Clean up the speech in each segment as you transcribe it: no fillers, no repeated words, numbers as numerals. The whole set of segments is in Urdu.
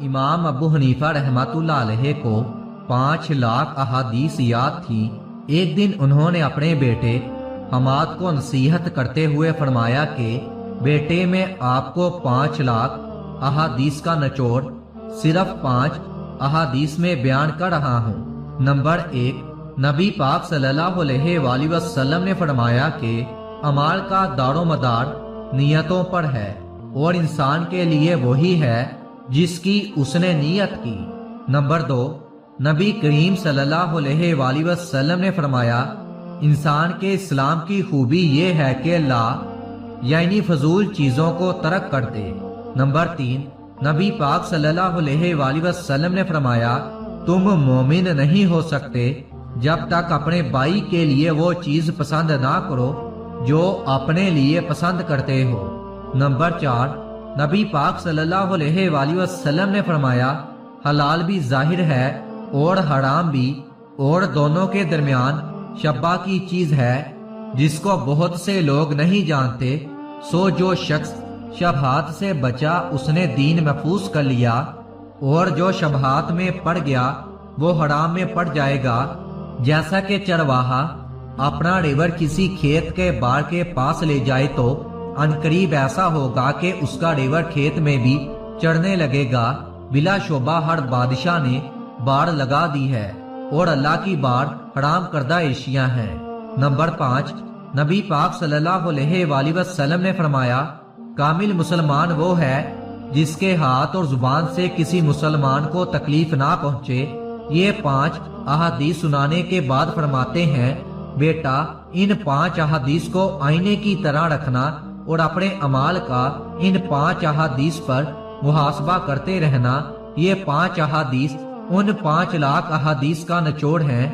امام ابو حنیفہ رحمۃ اللہ علیہ کو 5 لاکھ احادیث یاد تھی۔ ایک دن انہوں نے اپنے بیٹے حماد کو نصیحت کرتے ہوئے فرمایا کہ بیٹے، میں آپ کو 5 لاکھ احادیث کا نچوڑ صرف 5 احادیث میں بیان کر رہا ہوں۔ نمبر 1، نبی پاک صلی اللہ علیہ وآلہ وسلم نے فرمایا کہ اعمال کا دار و مدار نیتوں پر ہے، اور انسان کے لیے وہی ہے جس کی اس نے نیت کی۔ نمبر 2، نبی کریم صلی اللہ علیہ وآلہ وسلم نے فرمایا انسان کے اسلام کی خوبی یہ ہے کہ لا یعنی فضول چیزوں کو ترک کر دے۔ نمبر 3، نبی پاک صلی اللہ علیہ وآلہ وسلم نے فرمایا تم مومن نہیں ہو سکتے جب تک اپنے بھائی کے لیے وہ چیز پسند نہ کرو جو اپنے لیے پسند کرتے ہو۔ نمبر 4، نبی پاک صلی اللہ علیہ وآلہ وسلم نے فرمایا حلال بھی ظاہر ہے اور حرام بھی، اور دونوں کے درمیان شبہ کی چیز ہے جس کو بہت سے لوگ نہیں جانتے۔ سو جو شخص شبہات سے بچا اس نے دین محفوظ کر لیا، اور جو شبہات میں پڑ گیا وہ حرام میں پڑ جائے گا۔ جیسا کہ چرواہا اپنا ریوڑ کسی کھیت کے باڑ کے پاس لے جائے تو عنقریب ایسا ہوگا کہ اس کا ریوڑ کھیت میں بھی چڑھنے لگے گا۔ بلا شبہ ہر بادشاہ نے باڑ لگا دی ہے، اور اللہ کی باڑ حرام کردہ اشیاء ہیں۔ نمبر 5، نبی پاک صلی اللہ علیہ وآلہ وسلم نے فرمایا کامل مسلمان وہ ہے جس کے ہاتھ اور زبان سے کسی مسلمان کو تکلیف نہ پہنچے۔ یہ 5 احادیث سنانے کے بعد فرماتے ہیں بیٹا، ان 5 احادیث کو آئینے کی طرح رکھنا اور اپنے اعمال کا ان 5 احادیث پر محاسبہ کرتے رہنا۔ یہ 5 احادیث ان 5 لاکھ احادیث کا نچوڑ ہیں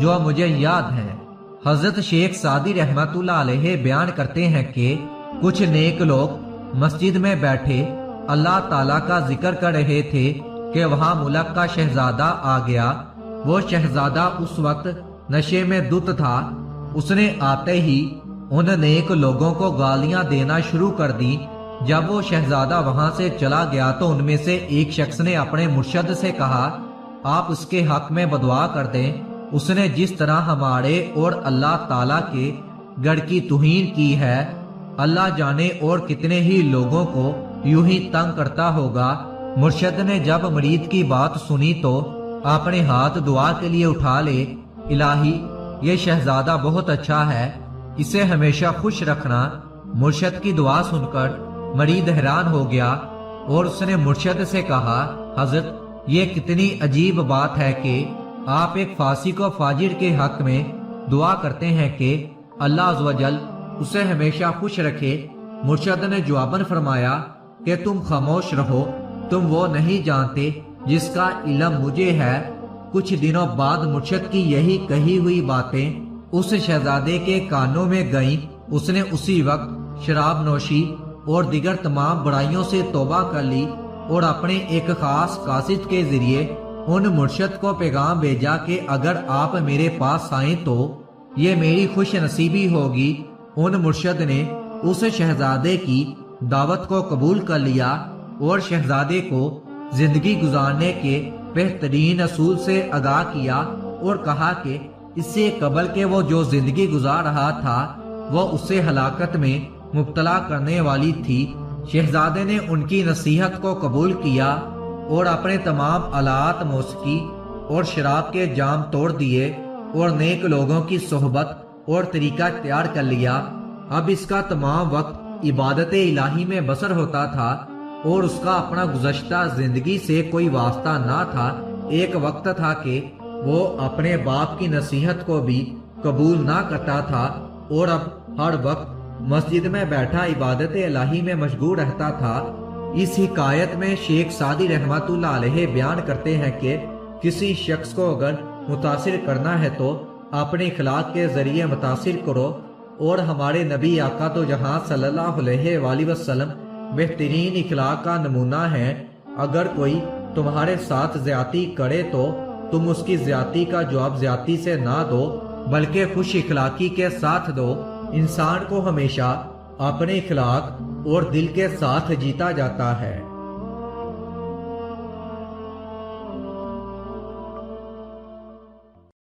جو مجھے یاد ہیں۔ حضرت شیخ سعدی رحمت اللہ علیہ بیان کرتے ہیں کہ کچھ نیک لوگ مسجد میں بیٹھے اللہ تعالیٰ کا ذکر کر رہے تھے کہ وہاں ملک کا شہزادہ آ گیا۔ وہ شہزادہ اس وقت نشے میں دھت تھا۔ اس نے آتے ہی ان نیک لوگوں کو گالیاں دینا شروع کر دی۔ جب وہ شہزادہ وہاں سے چلا گیا تو ان میں سے ایک شخص نے اپنے مرشد سے کہا آپ اس کے حق میں بدعا کر دیں، اس نے جس طرح ہمارے اور اللہ تعالیٰ کے گڑھ کی توہین کی ہے، اللہ جانے اور کتنے ہی لوگوں کو یوں ہی تنگ کرتا ہوگا۔ مرشد نے جب مرید کی بات سنی تو اپنے ہاتھ دعا کے لیے اٹھا لے، الہی یہ شہزادہ بہت اچھا ہے، اسے ہمیشہ خوش رکھنا۔ مرشد کی دعا سن کر مرید حیران ہو گیا اور اس نے مرشد سے کہا حضرت یہ کتنی عجیب بات ہے کہ آپ ایک فاسق و فاجر کے حق میں دعا کرتے ہیں کہ اللہ عز و جل اسے ہمیشہ خوش رکھے۔ مرشد نے جواباً فرمایا کہ تم خاموش رہو، تم وہ نہیں جانتے جس کا علم مجھے ہے۔ کچھ دنوں بعد مرشد کی یہی کہی ہوئی باتیں اس شہزادے کے کانوں میں گئیں۔ اس نے اسی وقت شراب نوشی اور دیگر تمام برائیوں سے توبہ کر لی اور اپنے ایک خاص قاصد کے ذریعے ان مرشد کو پیغام بھیجا کہ اگر آپ میرے پاس آئیں تو یہ میری خوش نصیبی ہوگی۔ ان مرشد نے اس شہزادے کی دعوت کو قبول کر لیا اور شہزادے کو زندگی گزارنے کے بہترین اصول سے آگاہ کیا اور کہا کہ اس سے قبل کہ وہ جو زندگی گزار رہا تھا وہ اسے ہلاکت میں مبتلا کرنے والی تھی۔ شہزادے نے ان کی نصیحت کو قبول کیا اور اپنے تمام آلات موسیقی اور شراب کے جام توڑ دیے اور نیک لوگوں کی صحبت اور طریقہ اختیار کر لیا۔ اب اس کا تمام وقت عبادت الہی میں بسر ہوتا تھا اور اس کا اپنا گزشتہ زندگی سے کوئی واسطہ نہ تھا۔ ایک وقت تھا کہ وہ اپنے باپ کی نصیحت کو بھی قبول نہ کرتا تھا اور اب ہر وقت مسجد میں بیٹھا عبادت الہی میں مشغول رہتا تھا۔ اس حکایت میں شیخ سعدی رحمت اللہ علیہ بیان کرتے ہیں کہ کسی شخص کو اگر متاثر کرنا ہے تو اپنے اخلاق کے ذریعے متاثر کرو، اور ہمارے نبی آقا تو جہاں صلی اللہ علیہ وآلہ وسلم بہترین اخلاق کا نمونہ ہے۔ اگر کوئی تمہارے ساتھ زیادتی کرے تو تم اس کی زیادتی کا جواب زیادتی سے نہ دو بلکہ خوش اخلاقی کے ساتھ دو۔ انسان کو ہمیشہ اپنے اخلاق اور دل کے ساتھ جیتا جاتا ہے۔